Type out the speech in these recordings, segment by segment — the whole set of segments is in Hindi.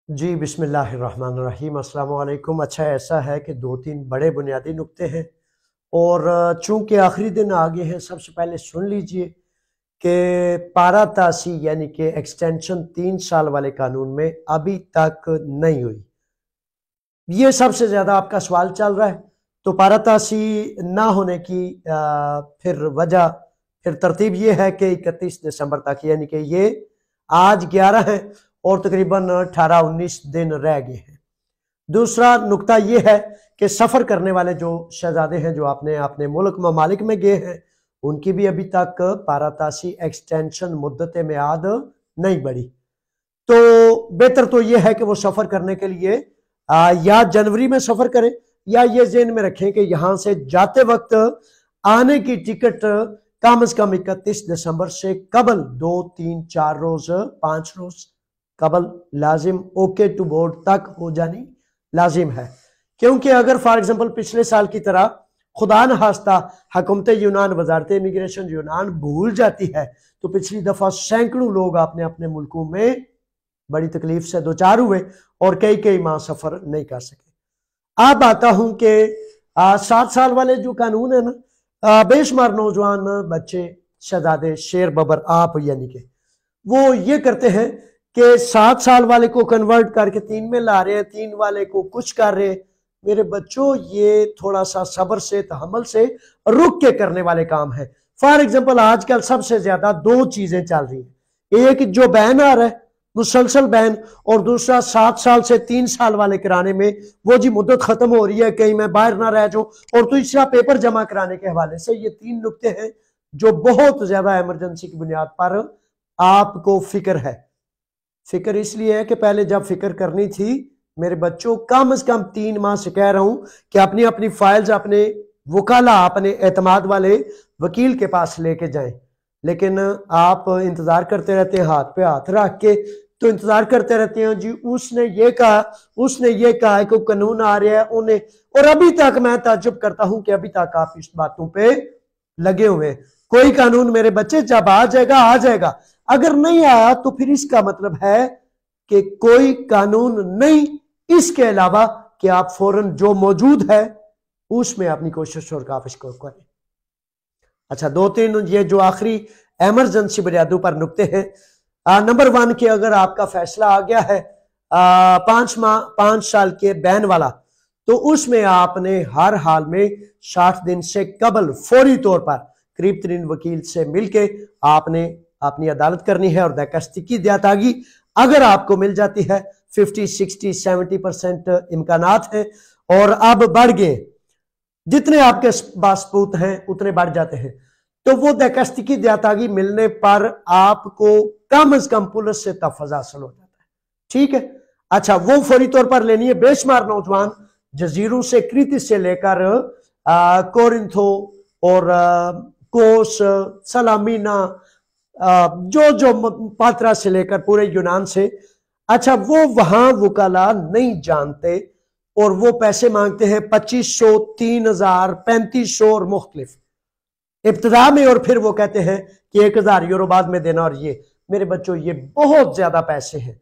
जी, बिस्मिल्लाहिर्रहमानिर्रहीम, अस्सलाम वालेकुम। अच्छा, ऐसा है कि 2-3 बड़े बुनियादी नुक्ते हैं और चूँकि आखिरी दिन आ गए हैं, सबसे पहले सुन लीजिए कि पारा तासी यानी कि एक्सटेंशन 3 साल वाले कानून में अभी तक नहीं हुई। ये सबसे ज़्यादा आपका सवाल चल रहा है। तो पारा तासी ना होने की फिर वजह, फिर तरतीब ये है कि 31 दिसंबर तक, यानी कि ये आज 11 है और तकरीबन 18-19 दिन रह गए हैं। दूसरा नुकता ये है कि सफ़र करने वाले जो शहजादे हैं, जो आपने अपने मुल्क ममालिक में गए हैं, उनकी भी अभी तक पारातासी एक्सटेंशन मुद्दत मियाद नहीं बढ़ी। तो बेहतर तो ये है कि वो सफ़र करने के लिए या जनवरी में सफ़र करें, या ये ज़हन में रखें कि यहाँ से जाते वक्त आने की टिकट कम से कम 31 दिसंबर से कबल 2-3-4 रोज 5 रोज कबल लाजिम ओके टू बोर्ड तक हो जानी लाजिम है। क्योंकि अगर फॉर एग्जांपल पिछले साल की तरह खुदा न खास्ता हुकूमत यूनान, वजारत इमिग्रेशन यूनान भूल जाती है, तो पिछली दफा सैकड़ों लोग अपने अपने मुल्कों में बड़ी तकलीफ से दो चार हुए और कई कई माह सफर नहीं कर सके। अब आता हूं कि 7 साल वाले जो कानून है ना, बेशुमार नौजवान बच्चे, शहजादे, शेर बबर आप, यानी कि वो ये करते हैं कि 7 साल वाले को कन्वर्ट करके 3 में ला रहे हैं, 3 वाले को कुछ कर रहे हैं। मेरे बच्चों, ये थोड़ा सा सब्र से, तहम्मुल से, रुक के करने वाले काम है। फॉर एग्जाम्पल आजकल सबसे ज्यादा 2 चीजें चल रही हैं, एक जो बैन आ रहा है मुसलसल बैन, और दूसरा 7 साल से 3 साल वाले कराने में वो जी मुद्दत खत्म हो रही है, कहीं मैं बाहर ना रह जाऊं, और तीसरा पेपर जमा कराने के हवाले से। ये 3 नुक्ते हैं जो बहुत ज्यादा इमरजेंसी की बुनियाद पर आपको फिक्र है। फिक्र इसलिए है कि पहले जब फिक्र करनी थी मेरे बच्चों, कम से कम 3 माह से कह रहा हूं कि अपनी अपनी फाइल्स अपने वकाला, अपने एतमाद वाले वकील के पास लेके जाएं। लेकिन आप इंतजार करते रहते हैं हाथ पे हाथ रख के, तो इंतजार करते रहते हैं जी उसने ये कहा, उसने ये कहा है कि कानून आ रहा है उन्हें, और अभी तक मैं ताज्जुब करता हूं कि अभी तक आप इस बातों पे लगे हुए हैं। कोई कानून मेरे बच्चे जब आ जाएगा आ जाएगा, अगर नहीं आया तो फिर इसका मतलब है कि कोई कानून नहीं, इसके अलावा कि आप फौरन जो मौजूद है उसमें अपनी कोशिश और काविश को करें। अच्छा, 2-3 ये जो आखिरी एमरजेंसी बुनियादों पर नुक्ते हैं। नंबर 1 कि अगर आपका फैसला आ गया है 5 साल के बैन वाला, तो उसमें आपने हर हाल में 60 दिन से कबल फौरी तौर पर करीब तरीन वकील से मिलके आपने अपनी अदालत करनी है, और दरखास्ती की दियातागी अगर आपको मिल जाती है 50, 60, 70% इम्कानात हैं, और अब बढ़ गए, जितने आपके पास सबूत हैं उतने बढ़ जाते हैं। तो वो दरखास्ती की दियातागी मिलने पर आपको कम से कम पुलिस से तहफ़्फ़ुज़ हासिल हो जाता है। ठीक है। अच्छा, वो फौरी तौर पर लेनी है। बेशुमार नौजवान जजीरों से, क्रीति से लेकर कोरिंथो और कोस, सलामीना, जो जो पात्रा से लेकर पूरे यूनान से, अच्छा वो वहां वकाला नहीं जानते और वो पैसे मांगते हैं 2500, 3000, 3500 और मुख्तलिफ इब्तदा में, और फिर वो कहते हैं कि 1000 यूरो बाद में देना। और ये मेरे बच्चों, ये बहुत ज्यादा पैसे हैं।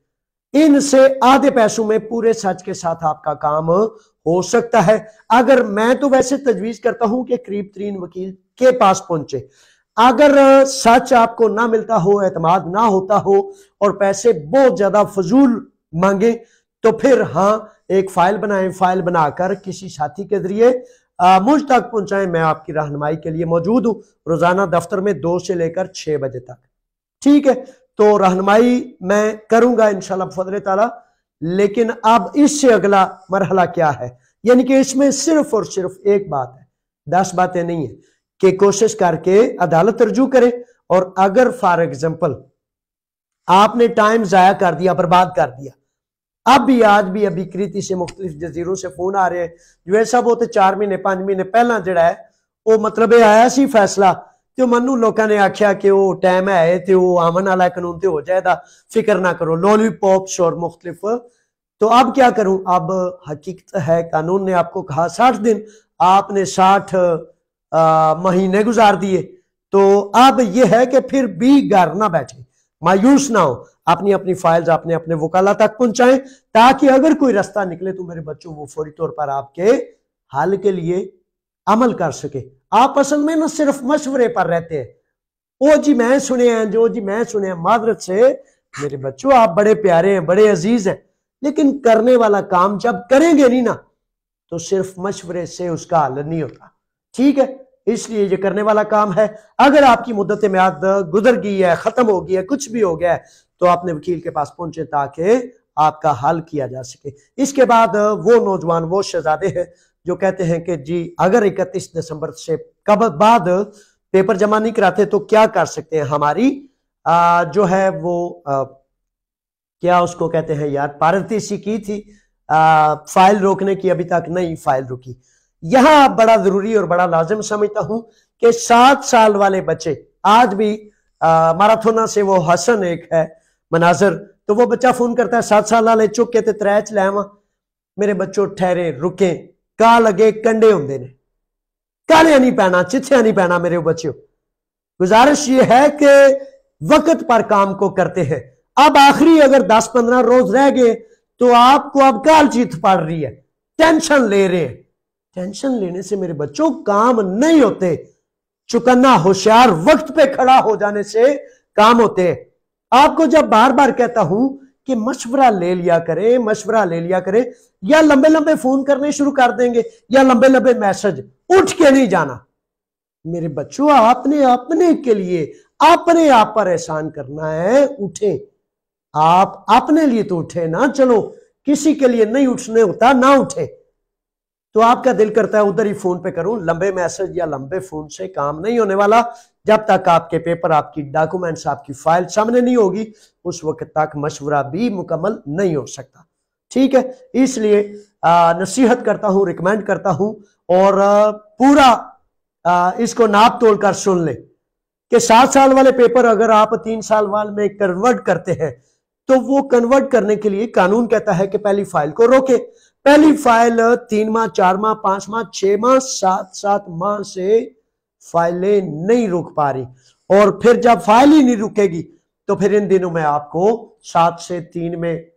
इनसे आधे पैसों में पूरे सच के साथ आपका काम हो सकता है। अगर मैं तो वैसे तजवीज करता हूं कि करीब तरीन वकील के पास पहुंचे। अगर सच आपको ना मिलता हो, एतमाद ना होता हो और पैसे बहुत ज्यादा फजूल मांगे, तो फिर हाँ, एक फाइल बनाएं, फाइल बनाकर किसी साथी के जरिए मुझ तक पहुंचाएं। मैं आपकी रहनुमाई के लिए मौजूद हूं, रोजाना दफ्तर में 2 से लेकर 6 बजे तक। ठीक है, तो रहनुमाई मैं करूंगा इंशाल्लाह फजल ताला। लेकिन अब इससे अगला मरहला क्या है, यानी कि इसमें सिर्फ और सिर्फ एक बात है, 10 बातें नहीं है, कि कोशिश करके अदालत रजू करे। और अगर फॉर एग्जाम्पल आपने टाइम जाया कर दिया, बर्बाद कर दिया, अब भी आज भी अभी कृति से मुख्तलिफ जजीरों से फोन आ रहे हैं, जो ऐसा वो 4 महीने 5 महीने पहला जड़ा है वो मतलब आया सी फैसला, तो मनु लोगों ने आख्या कि वो टाइम है तो वो आमन वाला कानून तो हो जाएगा, फिक्र ना करो, लॉलीपॉप्स और मुख्तलिफ। तो अब क्या करूं, अब हकीकत है कानून ने आपको कहा 60 दिन, आपने 60 महीने गुजार दिए। तो अब यह है कि फिर भी घर ना बैठे, मायूस ना हो, अपनी अपनी फाइल्स अपने अपने वकाला तक पहुंचाएं, ताकि अगर कोई रास्ता निकले तो मेरे बच्चों वो फौरी तौर पर आपके हल के लिए अमल कर सके। आप असल में ना सिर्फ मशवरे पर रहते हैं, ओ जी मैं सुने हैं, जो जी मैं सुने हैं। मादरत से मेरे बच्चों, आप बड़े प्यारे हैं, बड़े अजीज हैं, लेकिन करने वाला काम जब करेंगे नहीं ना, तो सिर्फ मशवरे से उसका हल नहीं होता। ठीक है, इसलिए ये करने वाला काम है। अगर आपकी मुद्दत म्याद गुजर गई है, खत्म हो गई है, कुछ भी हो गया है, तो आपने वकील के पास पहुंचे ताकि आपका हल किया जा सके। इसके बाद वो नौजवान, वो शहजादे हैं जो कहते हैं कि जी अगर 31 दिसंबर से कब बाद पेपर जमा नहीं कराते तो क्या कर सकते हैं। हमारी जो है वो क्या उसको कहते हैं यार, पारदर्शी की थी फाइल रोकने की, अभी तक नहीं फाइल रुकी। यहां बड़ा जरूरी और बड़ा लाजिम समझता हूं कि 7 साल वाले बच्चे आज भी माराथोना से वो हसन एक है मनाजर, तो वो बच्चा फोन करता है 7 साल वाले चुक के त्रै च लैवा। मेरे बच्चों ठहरे, रुके, का लगे कंडे होंगे ने, कालिया नहीं पैना, चिथिया नहीं पैना। मेरे बच्चों, गुजारिश ये है कि वक्त पर काम को करते हैं। अब आखिरी अगर 10-15 रोज रह गए तो आपको अब काल चीत पड़ रही है, टेंशन ले रहे हैं। टेंशन लेने से मेरे बच्चों काम नहीं होते। चुकन्ना होशियार वक्त पे खड़ा हो जाने से काम होते हैं। आपको जब बार बार कहता हूं कि मशवरा ले लिया करें, मशवरा ले लिया करें, या लंबे लंबे फोन करने शुरू कर देंगे या लंबे लंबे मैसेज, उठ के नहीं जाना। मेरे बच्चों, आपने अपने के लिए अपने आप पर एहसान करना है, उठे। आप अपने लिए तो उठे ना, चलो किसी के लिए नहीं उठने होता, ना उठे। तो आपका दिल करता है उधर ही फोन पे करूं, लंबे मैसेज या लंबे फोन से काम नहीं होने वाला। जब तक आपके पेपर, आपकी डॉक्यूमेंट्स, आपकी फाइल सामने नहीं होगी, उस वक्त तक मशवरा भी मुकम्मल नहीं हो सकता। ठीक है, इसलिए नसीहत करता हूं, रिकमेंड करता हूं, और पूरा इसको नाप तोल कर सुन ले कि 7 साल वाले पेपर अगर आप 3 साल वाले में कन्वर्ट करते हैं, तो वो कन्वर्ट करने के लिए कानून कहता है कि पहली फाइल को रोके। पहली फाइल 3 माह, 4 माह, 5 माह, 6 माह, 7 माह से फाइलें नहीं रुक पा रही, और फिर जब फाइल ही नहीं रुकेगी तो फिर इन दिनों में आपको 7 से 3 में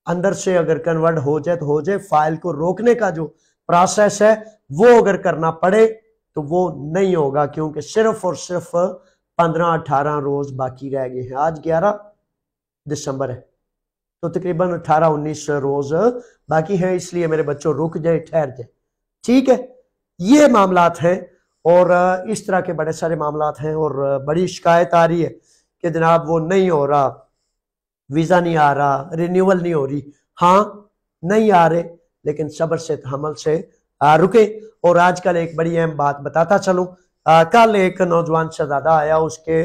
अंदर से अगर कन्वर्ट हो जाए तो हो जाए। फाइल को रोकने का जो प्रोसेस है वो अगर करना पड़े तो वो नहीं होगा, क्योंकि सिर्फ और सिर्फ 15-18 रोज बाकी रह गए हैं। आज 11 दिसंबर है, तो तकरीबन 18-19 रोज बाकी हैं। इसलिए मेरे बच्चों, रुक जाए, ठहर जाए। ठीक है, ये मामलात हैं, और इस तरह के बड़े सारे मामलात हैं, और बड़ी शिकायत आ रही है कि जनाब वो नहीं हो रहा, वीजा नहीं आ रहा, रिन्यूअल नहीं हो रही। हाँ, नहीं आ रहे, लेकिन सब्र से, तहम्मुल से रुके। और आजकल एक बड़ी अहम बात बताता चलूं, कल एक नौजवान शहजादा आया, उसके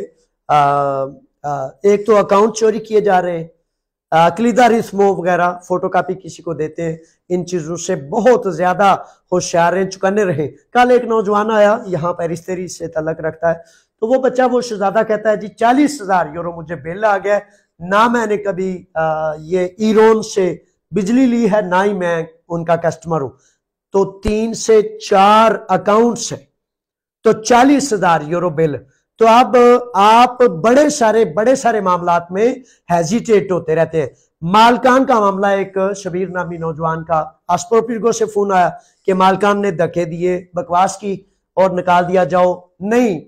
एक तो अकाउंट चोरी किए जा रहे हैं, कलीदा रिस्मो वगैरह फोटोकॉपी किसी को देते हैं, इन चीजों से बहुत ज्यादा होशियार हैं, चुकन्ने रहे। कल एक नौजवान आया, यहाँ पेरिस्तेरी से तलक रखता है, तो वो बच्चा, वो शहजादा कहता है जी 40,000 यूरो मुझे बिल आ गया, ना मैंने कभी ये ईरोन से बिजली ली है, ना ही मैं उनका कस्टमर हूं। तो 3 से 4 अकाउंट्स हैं, तो 40,000 यूरो बिल। तो अब आप बड़े सारे मामलात में हेजिटेट होते रहते हैं। मालकान का मामला, एक शबीर नामी नौजवान का आसपोपिरगो से फोन आया कि मालकान ने धक्के दिए, बकवास की और निकाल दिया, जाओ नहीं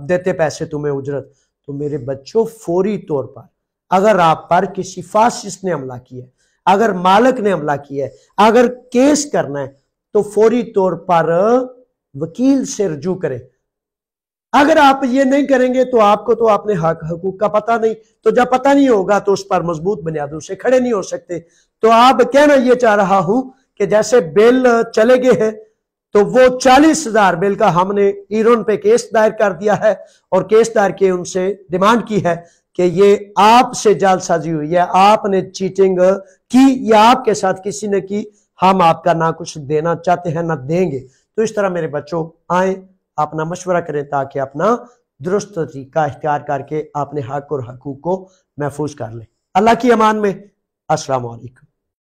देते पैसे तुम्हें उजरत। तो मेरे बच्चों, फौरी तौर पर अगर आप पर किसी फासिस्ट ने हमला किया है, अगर मालिक ने हमला किया है, अगर केस करना है, तो फौरी तौर पर वकील से रजू करें। अगर आप ये नहीं करेंगे तो आपको तो अपने हक हकूक का पता नहीं, तो जब पता नहीं होगा तो उस पर मजबूत बुनियादों से खड़े नहीं हो सकते। तो आप कहना ये चाह रहा हूं कि जैसे बिल चले गए हैं, तो वो 40,000 बिल का हमने ईरोन पे केस दायर कर दिया है, और केस दायर के उनसे डिमांड की है कि ये आपसे जालसाजी हुई है, आपने चीटिंग की या आपके साथ किसी ने की, हम आपका ना कुछ देना चाहते हैं ना देंगे। तो इस तरह मेरे बच्चों, आए अपना मशवरा करें ताकि अपना दुरुस्त तरीका इख्तियार करके अपने हक और हकूक को महफूज कर लें। अल्लाह की अमान में। अस्सलाम वालेकुम।